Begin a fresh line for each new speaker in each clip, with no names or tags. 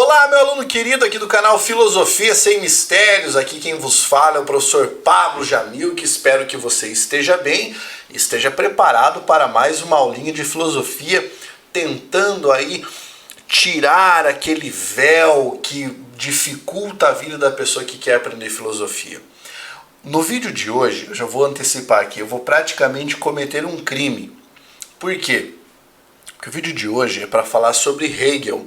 Olá, meu aluno querido aqui do canal Filosofia Sem Mistérios. Aqui quem vos fala é o professor Pablo Jamil, que espero que você esteja bem e esteja preparado para mais uma aulinha de filosofia, tentando aí tirar aquele véu que dificulta a vida da pessoa que quer aprender filosofia. No vídeo de hoje, eu já vou antecipar aqui, eu vou praticamente cometer um crime. Por quê? Porque o vídeo de hoje é para falar sobre Hegel.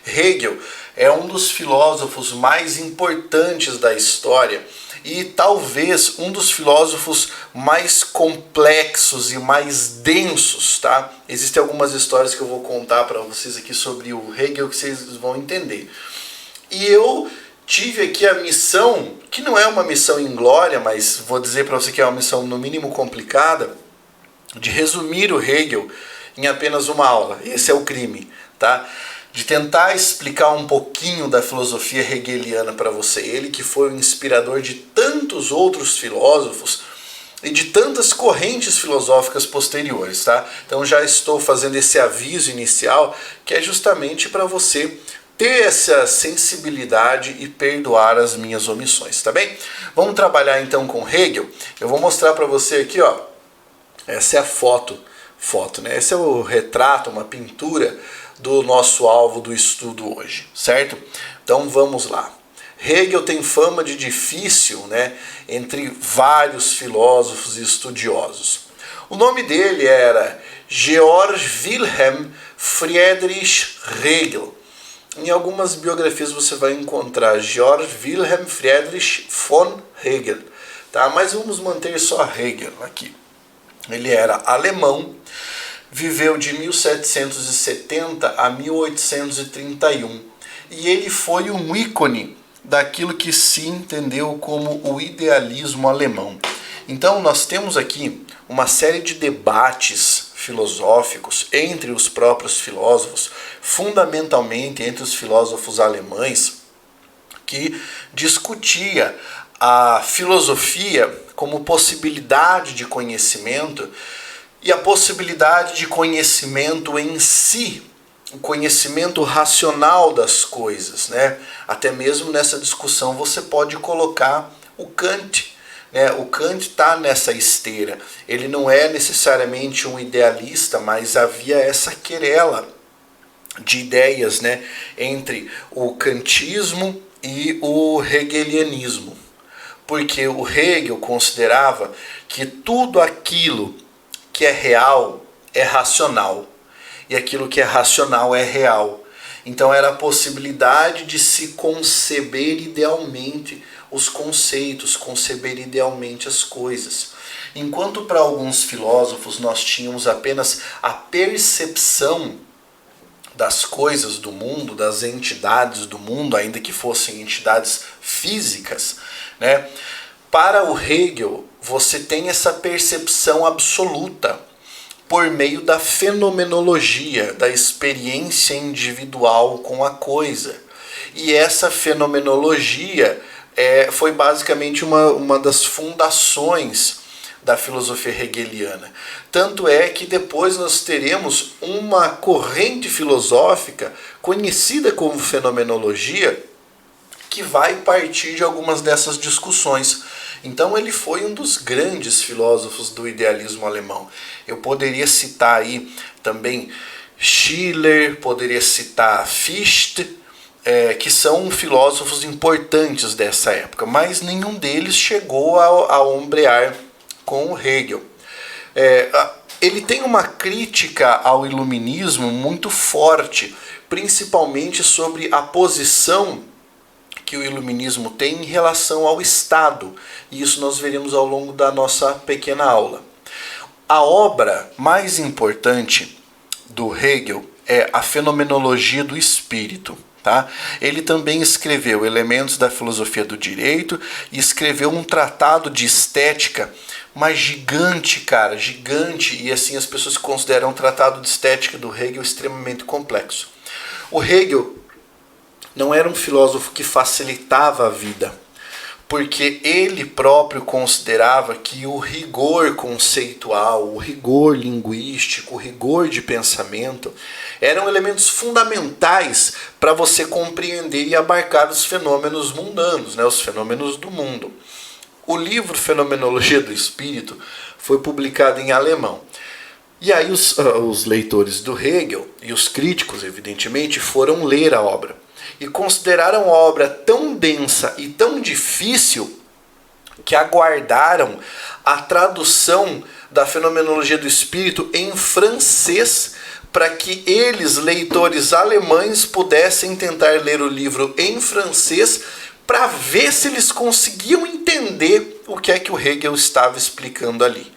Hegel é um dos filósofos mais importantes da história e talvez um dos filósofos mais complexos e mais densos, tá? Existem algumas histórias que eu vou contar para vocês aqui sobre o Hegel que vocês vão entender. E eu tive aqui a missão, que não é uma missão inglória, mas vou dizer para você que é uma missão no mínimo complicada, de resumir o Hegel em apenas uma aula. Esse é o crime, tá? De tentar explicar um pouquinho da filosofia hegeliana para você. Ele que foi o inspirador de tantos outros filósofos e de tantas correntes filosóficas posteriores, tá? Então já estou fazendo esse aviso inicial, que é justamente para você ter essa sensibilidade e perdoar as minhas omissões, tá bem? Vamos trabalhar então com Hegel. Eu vou mostrar para você aqui, ó. Essa é a foto, né? Esse é o retrato, uma pintura do nosso alvo do estudo hoje, certo? Então vamos lá. Hegel tem fama de difícil, né, entre vários filósofos e estudiosos. O nome dele era Georg Wilhelm Friedrich Hegel. Em algumas biografias você vai encontrar Georg Wilhelm Friedrich von Hegel, tá? Mas vamos manter só Hegel aqui. Ele era alemão, viveu de 1770 a 1831 e ele foi um ícone daquilo que se entendeu como o idealismo alemão. Então nós temos aqui uma série de debates filosóficos entre os próprios filósofos, fundamentalmente entre os filósofos alemães, que discutia a filosofia como possibilidade de conhecimento e a possibilidade de conhecimento em si, o conhecimento racional das coisas, né? Até mesmo nessa discussão você pode colocar o Kant, né? O Kant está nessa esteira. Ele não é necessariamente um idealista, mas havia essa querela de ideias, né, entre o kantismo e o hegelianismo. Porque o Hegel considerava que tudo aquilo que é real é racional, e aquilo que é racional é real. Então era a possibilidade de se conceber idealmente os conceitos, conceber idealmente as coisas. Enquanto para alguns filósofos nós tínhamos apenas a percepção das coisas do mundo, das entidades do mundo, ainda que fossem entidades físicas, né? Para o Hegel, você tem essa percepção absoluta por meio da fenomenologia, da experiência individual com a coisa. E essa fenomenologia foi basicamente uma das fundações da filosofia hegeliana. Tanto é que depois nós teremos uma corrente filosófica conhecida como fenomenologia, que vai partir de algumas dessas discussões. Então ele foi um dos grandes filósofos do idealismo alemão. Eu poderia citar aí também Schiller, poderia citar Fichte, que são filósofos importantes dessa época, mas nenhum deles chegou a ombrear com o Hegel. Ele tem uma crítica ao iluminismo muito forte, principalmente sobre a posição que o iluminismo tem em relação ao Estado, e isso nós veremos ao longo da nossa pequena aula. A obra mais importante do Hegel é a Fenomenologia do Espírito. Tá? Ele também escreveu Elementos da Filosofia do Direito e escreveu um tratado de estética, mas gigante, cara, gigante, e assim as pessoas consideram o tratado de estética do Hegel extremamente complexo. O Hegel não era um filósofo que facilitava a vida. porque ele próprio considerava que o rigor conceitual, o rigor linguístico, o rigor de pensamento eram elementos fundamentais para você compreender e abarcar os fenômenos mundanos, né, os fenômenos do mundo. O livro Fenomenologia do Espírito foi publicado em alemão. E aí os leitores do Hegel e os críticos, evidentemente, foram ler a obra e consideraram a obra tão densa e tão difícil que aguardaram a tradução da Fenomenologia do Espírito em francês para que eles, leitores alemães, pudessem tentar ler o livro em francês para ver se eles conseguiam entender o que é que o Hegel estava explicando ali.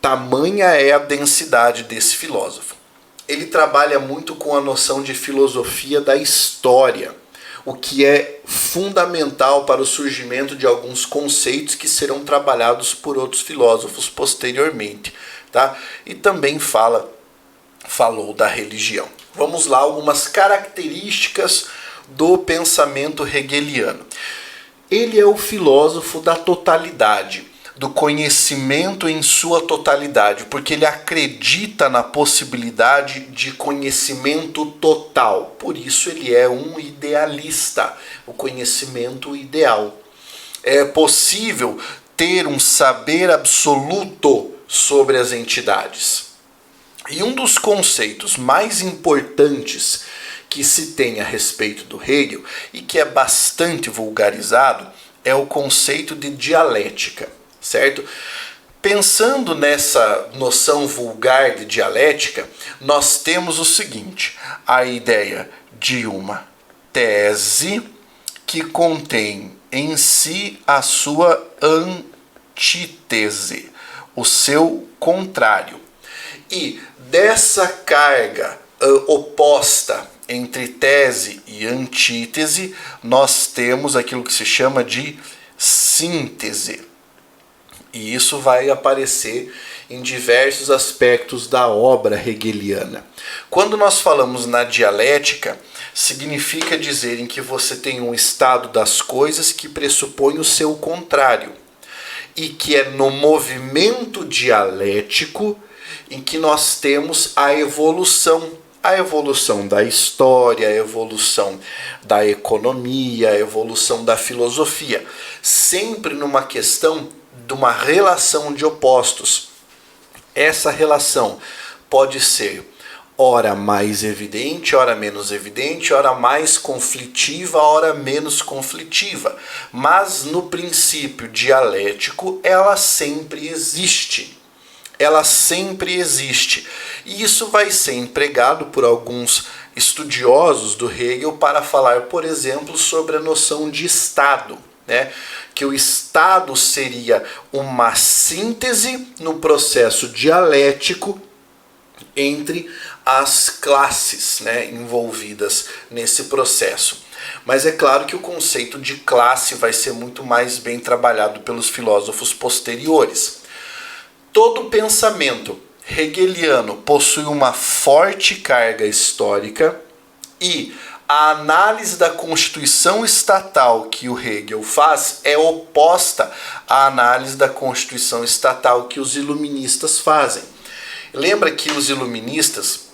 Tamanha é a densidade desse filósofo. Ele trabalha muito com a noção de filosofia da história, o que é fundamental para o surgimento de alguns conceitos que serão trabalhados por outros filósofos posteriormente, tá? E também falou da religião. Vamos lá, algumas características do pensamento hegeliano. Ele é o filósofo da totalidade, do conhecimento em sua totalidade, porque ele acredita na possibilidade de conhecimento total. Por isso ele é um idealista, o conhecimento ideal. É possível ter um saber absoluto sobre as entidades. E um dos conceitos mais importantes que se tem a respeito do Hegel, e que é bastante vulgarizado, é o conceito de dialética. Certo? Pensando nessa noção vulgar de dialética, nós temos o seguinte: a ideia de uma tese que contém em si a sua antítese, o seu contrário. E dessa carga oposta entre tese e antítese, nós temos aquilo que se chama de síntese. E isso vai aparecer em diversos aspectos da obra hegeliana. Quando nós falamos na dialética, significa dizer em que você tem um estado das coisas que pressupõe o seu contrário. E que é no movimento dialético em que nós temos a evolução da história, a evolução da economia, a evolução da filosofia. Sempre numa questão de uma relação de opostos. Essa relação pode ser ora mais evidente, ora menos evidente, ora mais conflitiva, ora menos conflitiva. Mas no princípio dialético ela sempre existe. Ela sempre existe. E isso vai ser empregado por alguns estudiosos do Hegel para falar, por exemplo, sobre a noção de Estado. Né? Que o Estado seria uma síntese no processo dialético entre as classes, né, envolvidas nesse processo. Mas é claro que o conceito de classe vai ser muito mais bem trabalhado pelos filósofos posteriores. Todo pensamento hegeliano possui uma forte carga histórica e a análise da Constituição estatal que o Hegel faz é oposta à análise da Constituição estatal que os iluministas fazem. Lembra que os iluministas,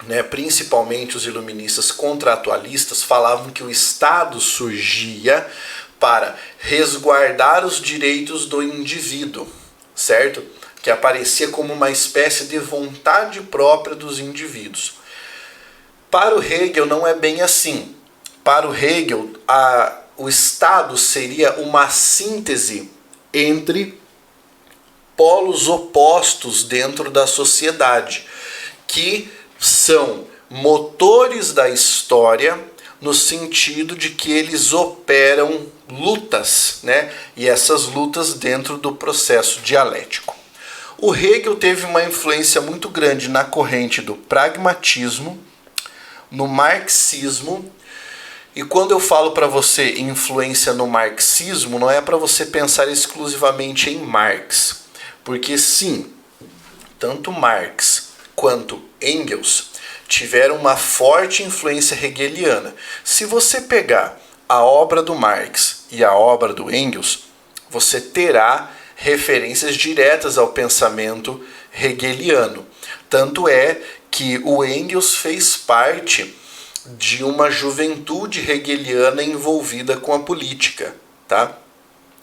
né, principalmente os iluministas contratualistas, falavam que o Estado surgia para resguardar os direitos do indivíduo, certo? Que aparecia como uma espécie de vontade própria dos indivíduos. Para o Hegel não é bem assim. Para o Hegel, o Estado seria uma síntese entre polos opostos dentro da sociedade, que são motores da história no sentido de que eles operam lutas, né? E essas lutas dentro do processo dialético. O Hegel teve uma influência muito grande na corrente do pragmatismo, no marxismo, e quando eu falo para você influência no marxismo, não é para você pensar exclusivamente em Marx, porque sim, tanto Marx quanto Engels tiveram uma forte influência hegeliana. Se você pegar a obra do Marx e a obra do Engels, você terá referências diretas ao pensamento hegeliano. Tanto é que o Engels fez parte de uma juventude hegeliana envolvida com a política, tá?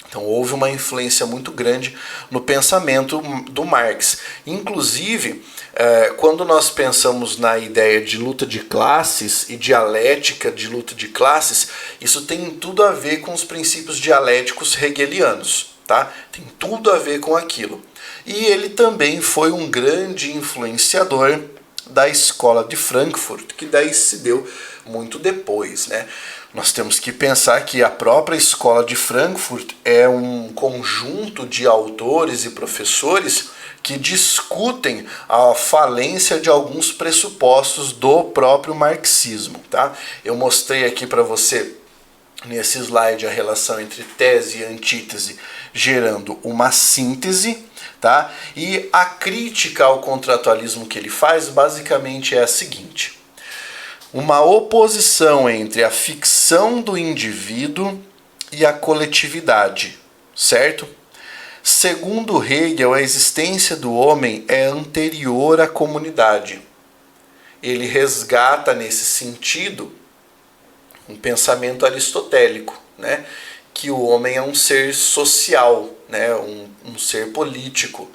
Então houve uma influência muito grande no pensamento do Marx. Inclusive, quando nós pensamos na ideia de luta de classes e dialética de luta de classes, isso tem tudo a ver com os princípios dialéticos hegelianos, tá? Tem tudo a ver com aquilo. E ele também foi um grande influenciador da escola de Frankfurt, que daí se deu muito depois, né? Nós temos que pensar que a própria escola de Frankfurt é um conjunto de autores e professores que discutem a falência de alguns pressupostos do próprio marxismo, tá? Eu mostrei aqui para você nesse slide a relação entre tese e antítese gerando uma síntese, tá? E a crítica ao contratualismo que ele faz basicamente é a seguinte: uma oposição entre a ficção do indivíduo e a coletividade, certo? Segundo Hegel, a existência do homem é anterior à comunidade. Ele resgata nesse sentido um pensamento aristotélico, né? Que o homem é um ser social, né? um ser político.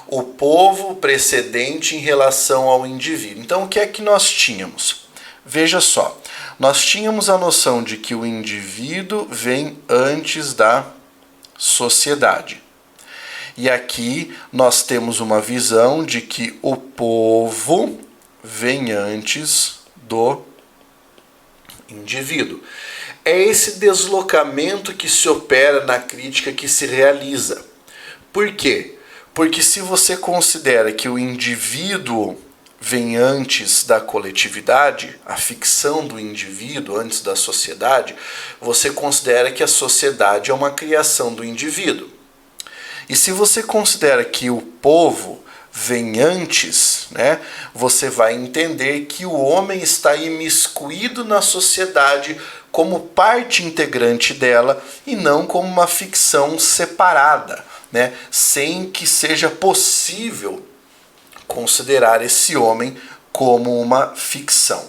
O povo precedente em relação ao indivíduo. Então, o que é que nós tínhamos? Veja só, nós tínhamos a noção de que o indivíduo vem antes da sociedade. E aqui nós temos uma visão de que o povo vem antes do indivíduo. É esse deslocamento que se opera na crítica que se realiza. Por quê? Porque se você considera que o indivíduo vem antes da coletividade, a ficção do indivíduo antes da sociedade, você considera que a sociedade é uma criação do indivíduo. E se você considera que o povo vem antes, né, você vai entender que o homem está imiscuído na sociedade como parte integrante dela e não como uma ficção separada, né, sem que seja possível considerar esse homem como uma ficção.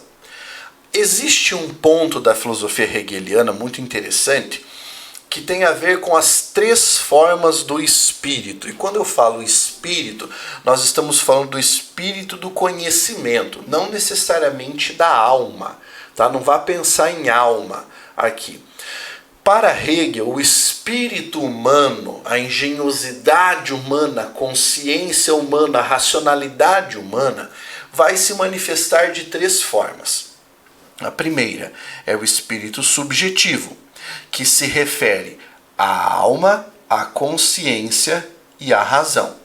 Existe um ponto da filosofia hegeliana muito interessante que tem a ver com as três formas do espírito. E quando eu falo espírito, nós estamos falando do espírito do conhecimento, não necessariamente da alma, tá? Não vá pensar em alma aqui. Para Hegel, o espírito humano, a engenhosidade humana, a consciência humana, a racionalidade humana, vai se manifestar de três formas. A primeira é o espírito subjetivo, que se refere à alma, à consciência e à razão.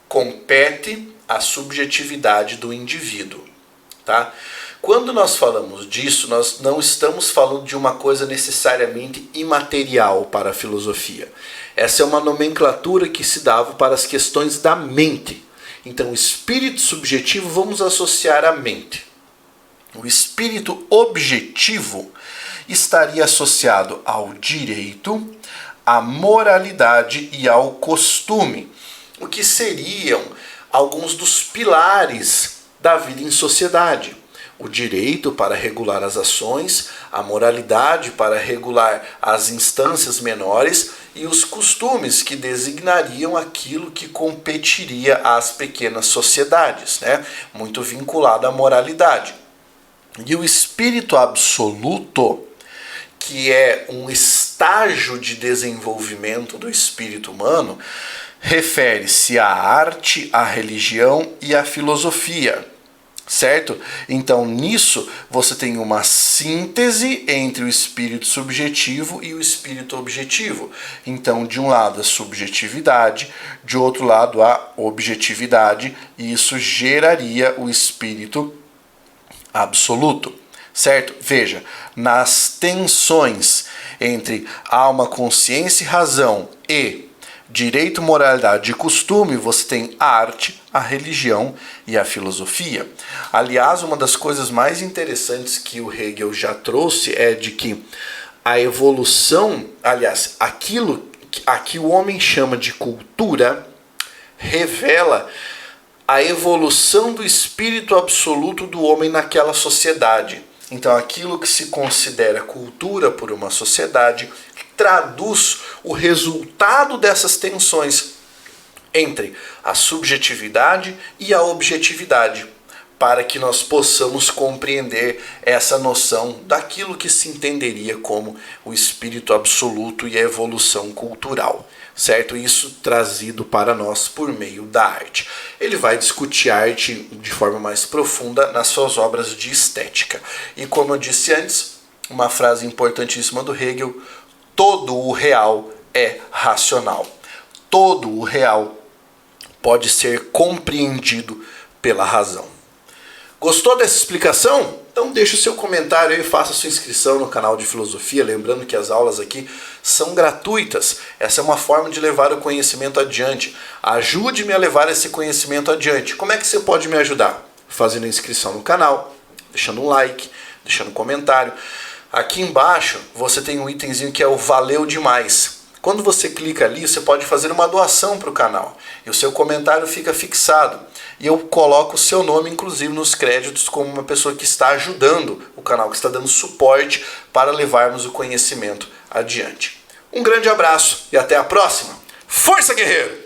Compete à subjetividade do indivíduo, tá? Quando nós falamos disso, nós não estamos falando de uma coisa necessariamente imaterial para a filosofia. Essa é uma nomenclatura que se dava para as questões da mente. Então, o espírito subjetivo vamos associar à mente. O espírito objetivo estaria associado ao direito, à moralidade e ao costume, o que seriam alguns dos pilares da vida em sociedade. O direito para regular as ações, a moralidade para regular as instâncias menores e os costumes que designariam aquilo que competiria às pequenas sociedades, né? Muito vinculado à moralidade. E o espírito absoluto, que é um estágio de desenvolvimento do espírito humano, refere-se à arte, à religião e à filosofia. Certo? Então, nisso, você tem uma síntese entre o espírito subjetivo e o espírito objetivo. Então, de um lado, a subjetividade, de outro lado, a objetividade, e isso geraria o espírito absoluto. Certo? Veja, nas tensões entre alma, consciência e razão e direito, moralidade e costume, você tem a arte, a religião e a filosofia. Aliás, uma das coisas mais interessantes que o Hegel já trouxe é de que a evolução, aliás, aquilo a que o homem chama de cultura, revela a evolução do espírito absoluto do homem naquela sociedade. Então, aquilo que se considera cultura por uma sociedade traduz o resultado dessas tensões entre a subjetividade e a objetividade, para que nós possamos compreender essa noção daquilo que se entenderia como o espírito absoluto e a evolução cultural, certo? Isso trazido para nós por meio da arte. Ele vai discutir arte de forma mais profunda nas suas obras de estética. E como eu disse antes, uma frase importantíssima do Hegel: todo o real é racional. Todo o real pode ser compreendido pela razão. Gostou dessa explicação? Então deixe o seu comentário aí, faça sua inscrição no canal de filosofia, lembrando que as aulas aqui são gratuitas. Essa é uma forma de levar o conhecimento adiante. Ajude-me a levar esse conhecimento adiante. Como é que você pode me ajudar? Fazendo a inscrição no canal, deixando um like, deixando um comentário. Aqui embaixo você tem um itemzinho que é o Valeu Demais. Quando você clica ali, você pode fazer uma doação para o canal e o seu comentário fica fixado. E eu coloco o seu nome, inclusive, nos créditos como uma pessoa que está ajudando o canal, que está dando suporte para levarmos o conhecimento adiante. Um grande abraço e até a próxima. Força, guerreiro!